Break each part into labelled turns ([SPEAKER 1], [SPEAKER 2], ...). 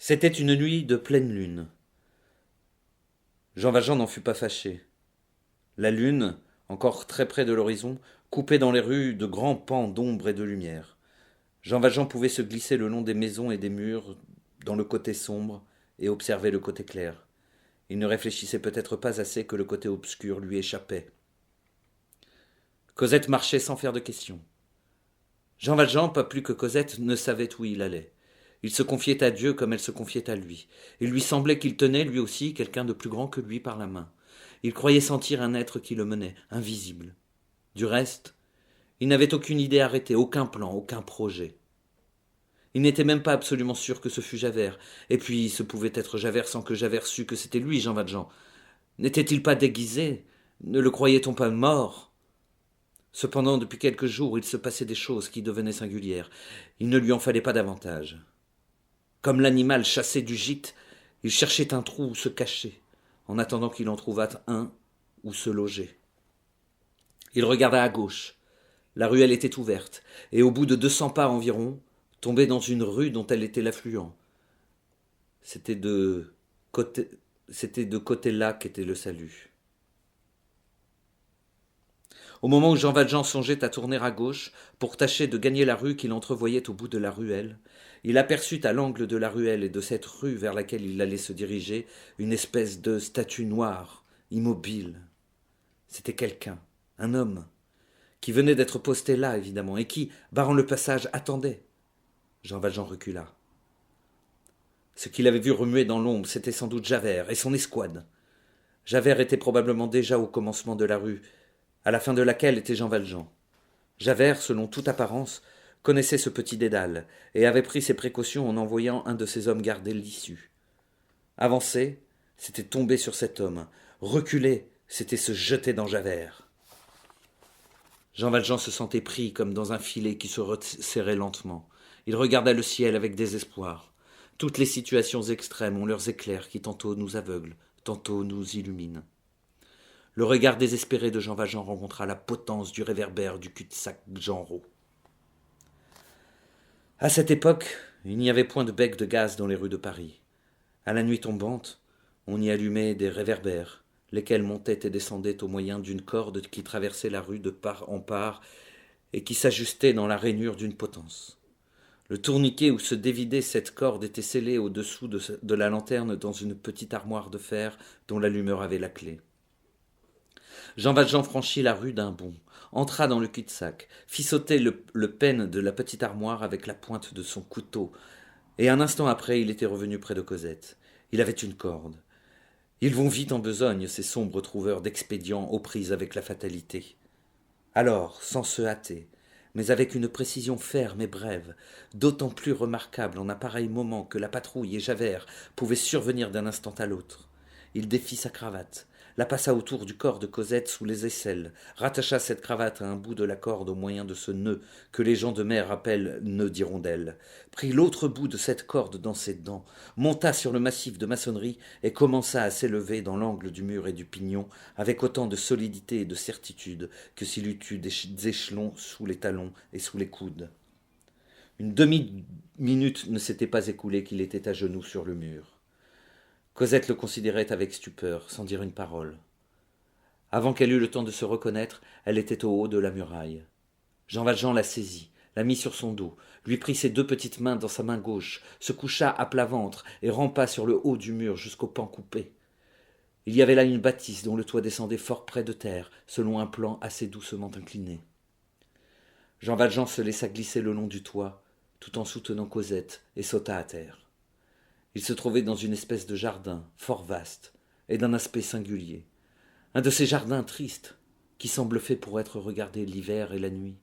[SPEAKER 1] C'était une nuit de pleine lune. Jean Valjean n'en fut pas fâché. La lune, encore très près de l'horizon, coupait dans les rues de grands pans d'ombre et de lumière. Jean Valjean pouvait se glisser le long des maisons et des murs, dans le côté sombre, et observer le côté clair. Il ne réfléchissait peut-être pas assez que le côté obscur lui échappait. Cosette marchait sans faire de questions. Jean Valjean, pas plus que Cosette, ne savait où il allait. Il se confiait à Dieu comme elle se confiait à lui. Il lui semblait qu'il tenait, lui aussi, quelqu'un de plus grand que lui par la main. Il croyait sentir un être qui le menait, invisible. Du reste, il n'avait aucune idée arrêtée, aucun plan, aucun projet. Il n'était même pas absolument sûr que ce fût Javert. Et puis, ce pouvait être Javert sans que Javert sût que c'était lui, Jean Valjean. N'était-il pas déguisé? Ne le croyait-on pas mort? Cependant, depuis quelques jours, il se passait des choses qui devenaient singulières. Il ne lui en fallait pas davantage. Comme l'animal chassé du gîte, il cherchait un trou où se cacher, en attendant qu'il en trouvât un où se loger. Il regarda à gauche. La ruelle était ouverte, et au bout de 200 pas environ, tombait dans une rue dont elle était l'affluent. C'était de côté, c'était de côté-là qu'était le salut. Au moment où Jean Valjean songeait à tourner à gauche pour tâcher de gagner la rue qu'il entrevoyait au bout de la ruelle, il aperçut à l'angle de la ruelle et de cette rue vers laquelle il allait se diriger une espèce de statue noire, immobile. C'était quelqu'un, un homme, qui venait d'être posté là, évidemment, et qui, barrant le passage, attendait. Jean Valjean recula. Ce qu'il avait vu remuer dans l'ombre, c'était sans doute Javert et son escouade. Javert était probablement déjà au commencement de la rue, à la fin de laquelle était Jean Valjean. Javert, selon toute apparence, connaissait ce petit dédale et avait pris ses précautions en envoyant un de ses hommes garder l'issue. Avancer, c'était tomber sur cet homme. Reculer, c'était se jeter dans Javert. Jean Valjean se sentait pris comme dans un filet qui se resserrait lentement. Il regarda le ciel avec désespoir. Toutes les situations extrêmes ont leurs éclairs qui tantôt nous aveuglent, tantôt nous illuminent. Le regard désespéré de Jean Valjean rencontra la potence du réverbère du cul-de-sac Genrot. À cette époque, il n'y avait point de bec de gaz dans les rues de Paris. À la nuit tombante, on y allumait des réverbères, lesquels montaient et descendaient au moyen d'une corde qui traversait la rue de part en part et qui s'ajustait dans la rainure d'une potence. Le tourniquet où se dévidait cette corde était scellé au-dessous de la lanterne dans une petite armoire de fer dont l'allumeur avait la clé. Jean Valjean franchit la rue d'un bond, entra dans le cul-de-sac, fit sauter le pêne de la petite armoire avec la pointe de son couteau, et un instant après il était revenu près de Cosette. Il avait une corde. Ils vont vite en besogne, ces sombres trouveurs d'expédients aux prises avec la fatalité. Alors, sans se hâter, mais avec une précision ferme et brève, d'autant plus remarquable en un pareil moment que la patrouille et Javert pouvaient survenir d'un instant à l'autre, il défit sa cravate, la passa autour du corps de Cosette sous les aisselles, rattacha cette cravate à un bout de la corde au moyen de ce nœud que les gens de mer appellent nœud d'hirondelle, prit l'autre bout de cette corde dans ses dents, monta sur le massif de maçonnerie et commença à s'élever dans l'angle du mur et du pignon avec autant de solidité et de certitude que s'il eût eu des échelons sous les talons et sous les coudes. Une demi-minute ne s'était pas écoulée qu'il était à genoux sur le mur. Cosette le considérait avec stupeur, sans dire une parole. Avant qu'elle eût le temps de se reconnaître, elle était au haut de la muraille. Jean Valjean la saisit, la mit sur son dos, lui prit ses deux petites mains dans sa main gauche, se coucha à plat ventre et rampa sur le haut du mur jusqu'au pan coupé. Il y avait là une bâtisse dont le toit descendait fort près de terre, selon un plan assez doucement incliné. Jean Valjean se laissa glisser le long du toit, tout en soutenant Cosette, et sauta à terre. Il se trouvait dans une espèce de jardin, fort vaste, et d'un aspect singulier. Un de ces jardins tristes, qui semblent faits pour être regardés l'hiver et la nuit.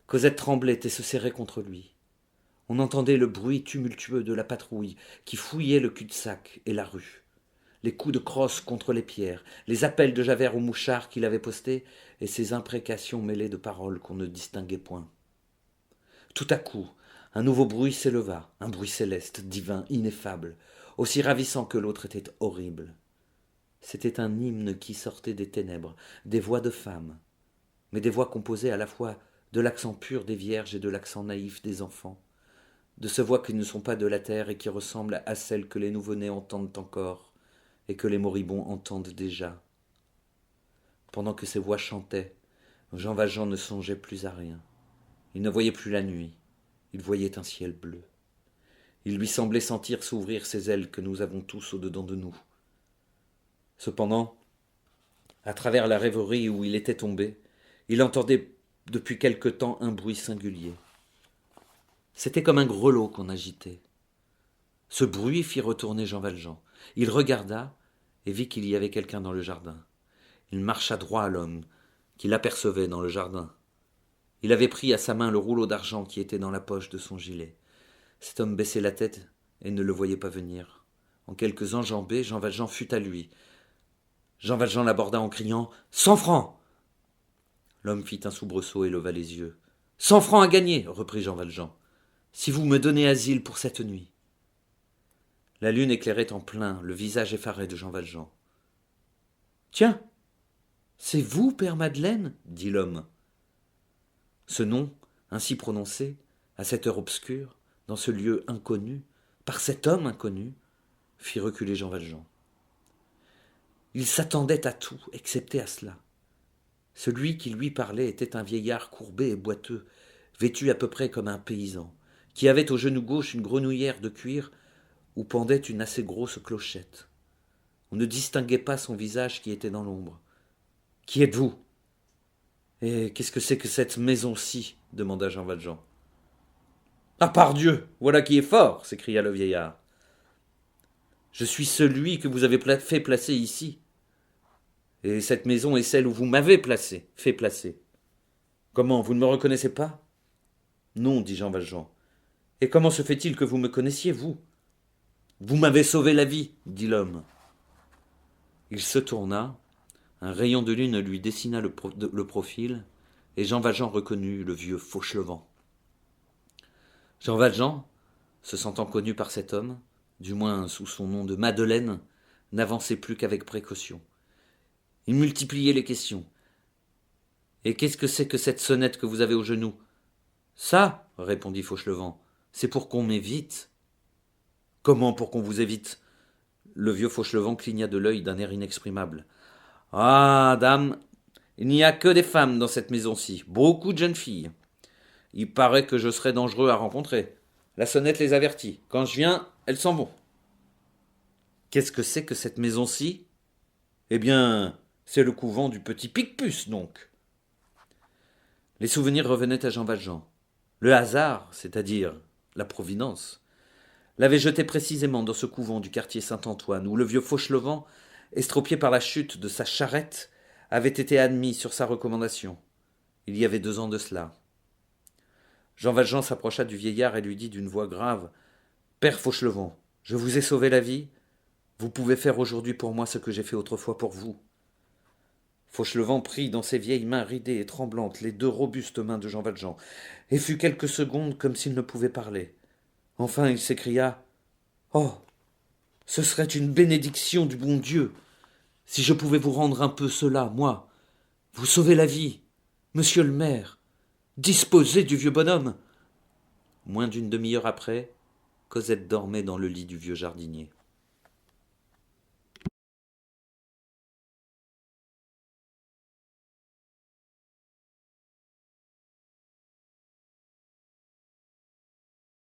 [SPEAKER 1] Cosette tremblait et se serrait contre lui. On entendait le bruit tumultueux de la patrouille qui fouillait le cul-de-sac et la rue. Les coups de crosse contre les pierres, les appels de Javert au mouchard qu'il avait posté, et ses imprécations mêlées de paroles qu'on ne distinguait point. Tout à coup, un nouveau bruit s'éleva, un bruit céleste, divin, ineffable, aussi ravissant que l'autre était horrible. C'était un hymne qui sortait des ténèbres, des voix de femmes, mais des voix composées à la fois de l'accent pur des vierges et de l'accent naïf des enfants, de ces voix qui ne sont pas de la terre et qui ressemblent à celles que les nouveau-nés entendent encore et que les moribonds entendent déjà. Pendant que ces voix chantaient, Jean Valjean ne songeait plus à rien. Il ne voyait plus la nuit, il voyait un ciel bleu. Il lui semblait sentir s'ouvrir ces ailes que nous avons tous au-dedans de nous. Cependant, à travers la rêverie où il était tombé, il entendait depuis quelque temps un bruit singulier. C'était comme un grelot qu'on agitait. Ce bruit fit retourner Jean Valjean. Il regarda et vit qu'il y avait quelqu'un dans le jardin. Il marcha droit à l'homme, qu'il apercevait dans le jardin. Il avait pris à sa main le rouleau d'argent qui était dans la poche de son gilet. Cet homme baissait la tête et ne le voyait pas venir. En quelques enjambées, Jean Valjean fut à lui. Jean Valjean l'aborda en criant « 100 francs !» L'homme fit un soubresaut et leva les yeux. « 100 francs à gagner !» reprit Jean Valjean. « Si vous me donnez asile pour cette nuit. » La lune éclairait en plein le visage effaré de Jean Valjean. « Tiens, c'est vous, Père Madeleine ?» dit l'homme. Ce nom, ainsi prononcé, à cette heure obscure, dans ce lieu inconnu, par cet homme inconnu, fit reculer Jean Valjean. Il s'attendait à tout, excepté à cela. Celui qui lui parlait était un vieillard courbé et boiteux, vêtu à peu près comme un paysan, qui avait au genou gauche une grenouillère de cuir où pendait une assez grosse clochette. On ne distinguait pas son visage qui était dans l'ombre. « Qui êtes-vous ? Et qu'est-ce que c'est que cette maison-ci » demanda Jean Valjean. « Ah, pardieu, voilà qui est fort !» s'écria le vieillard. « Je suis celui que vous avez fait placer ici. Et cette maison est celle où vous m'avez fait placer. Comment, vous ne me reconnaissez pas ? » ?»« Non, dit Jean Valjean. Et comment se fait-il que vous me connaissiez, vous ? » ?»« Vous m'avez sauvé la vie, dit l'homme. » Il se tourna, un rayon de lune lui dessina le profil, et Jean Valjean reconnut le vieux Fauchelevent. Jean Valjean, se sentant connu par cet homme, du moins sous son nom de Madeleine, n'avançait plus qu'avec précaution. Il multipliait les questions. « Et qu'est-ce que c'est que cette sonnette que vous avez au genou ? » ?»« Ça, répondit Fauchelevent, c'est pour qu'on m'évite. » »« Comment pour qu'on vous évite ? » Le vieux Fauchelevent cligna de l'œil d'un air inexprimable. « Ah, dame, il n'y a que des femmes dans cette maison-ci, beaucoup de jeunes filles. Il paraît que je serais dangereux à rencontrer. La sonnette les avertit. Quand je viens, elles s'en vont. »« Qu'est-ce que c'est que cette maison-ci ? » ?»« Eh bien, c'est le couvent du petit Picpus, donc. » Les souvenirs revenaient à Jean Valjean. Le hasard, c'est-à-dire la providence, l'avait jeté précisément dans ce couvent du quartier Saint-Antoine, où le vieux Fauchelevent, estropié par la chute de sa charrette, avait été admis sur sa recommandation. Il y avait 2 ans de cela. Jean Valjean s'approcha du vieillard et lui dit d'une voix grave « Père Fauchelevent, je vous ai sauvé la vie. Vous pouvez faire aujourd'hui pour moi ce que j'ai fait autrefois pour vous. » Fauchelevent prit dans ses vieilles mains ridées et tremblantes les 2 robustes mains de Jean Valjean, et fut quelques secondes comme s'il ne pouvait parler. Enfin, il s'écria « Oh, ce serait une bénédiction du bon Dieu, si je pouvais vous rendre un peu cela, moi, vous sauver la vie, monsieur le maire, disposer du vieux bonhomme. » Moins d'une demi-heure après, Cosette dormait dans le lit du vieux jardinier.